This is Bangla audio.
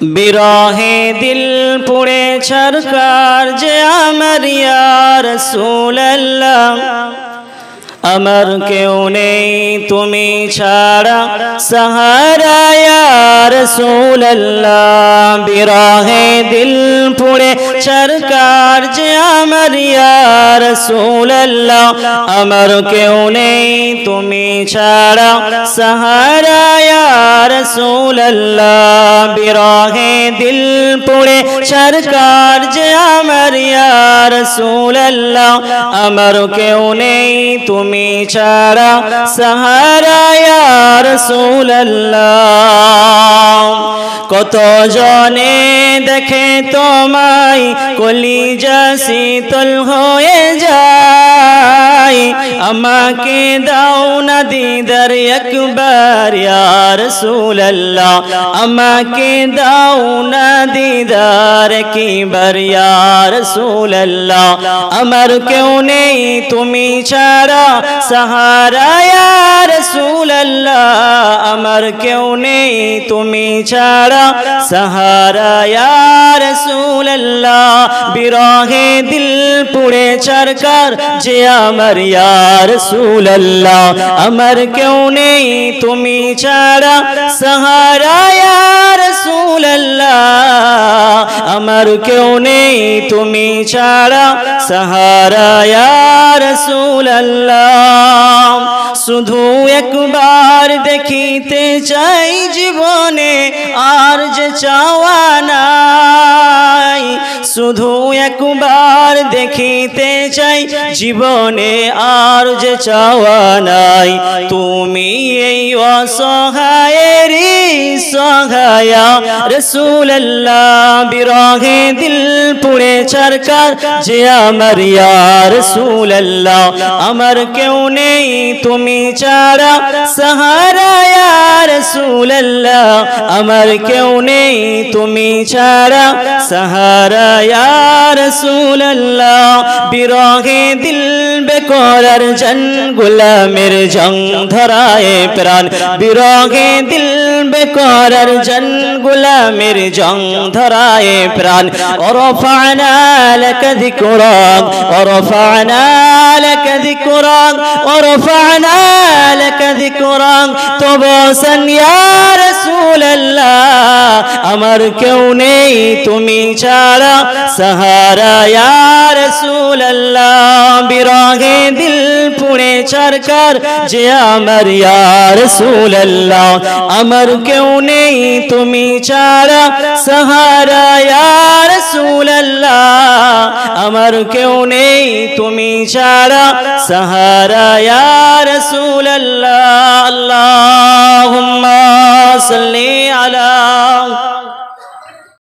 বিরহে দিল পুড়ে ছরকার যে আমার ইয়া রাসূলুল্লাহ আমার কেউ নেই তুমি ছাড়া সাহারা ইয়া রাসূলুল্লাহ বিরহে দিল পুড়ে ছরকার যে আমার ইয়া রাসূলুল্লাহ আমার কেউ নেই তুমি ছাড়া সাহারা ইয়া রাসূলুল্লাহ বিরহে দিল পুড়ে ছরকার যে আমার ইয়া রাসূলুল্লাহ আমার কেউ নেই তুমি ছাড়া সাহারা ইয়া রাসূলুল্লাহ কত জনে দেখে তোমায় কলিজা শীতল হয়ে যায় আমাকে দাও না দিদার একবার ইয়া রাসূলুল্লাহ আমাকে দাও না দিদার একবার ইয়া রাসূলুল্লাহ আমার কেউ নেই তুমি ছাড়া সাহারা ইয়া রাসূলুল্লাহ আমার কেউ নেই তুমি ছাড়া সাহারা ইয়া রাসূলুল্লাহ বিরহে দিল পুড়ে ছরকার যে আমার ইয়া রাসূলুল্লাহ আমার কেউ নেই তুমি ছাড়া সাহারা ইয়া রাসূলুল্লাহ আমার কেউ নেই তুমি ছাড়া সাহারা ইয়া রাসূলুল্লাহ শুধু একবার দেখিতে চাই জীবনে আর যে চাওয়া নাই শুধু একবার দেখিতে চাই জীবনে আর যে চাওয়া নাই তুমি এই অসহায়েরই সহায় রাসূলুল্লাহ বিরহে দিল পুড়ে ছরকার যে আমার ইয়া রাসূলুল্লাহ আমার কেউ নেই তুমি ছাড়া সাহারা ইয়া রাসূলুল্লাহ আমার কেউ নেই তুমি ছাড়া সাহারা ইয়া রাসূলুল্লাহ বিরহে দিল বেকরার জন গোলামের জং ধরায় প্রাণ বিরহে দিল বেকরার জন গোলামের জং ধরায় প্রাণ ওরফানা লাক যিকরাক ওরফানা লাক যিকরাক ওরফানা লাক যিকরাক তবসন ইয়া রাসূলুল্লাহ আমার কেউ নেই তুমি ছাড়া সাহারা ইয়া রাসূলুল্লাহ বিরহে দিল পুড়ে ছরকার যে আমার ইয়া রাসূলুল্লাহ আমার কেউ নেই তুমি ছাড়া সাহারা ইয়া রাসূলুল্লাহ আমার কেউ নেই তুমি ছাড়া সাহারা ইয়া রাসূলুল্লাহ আল্লাহ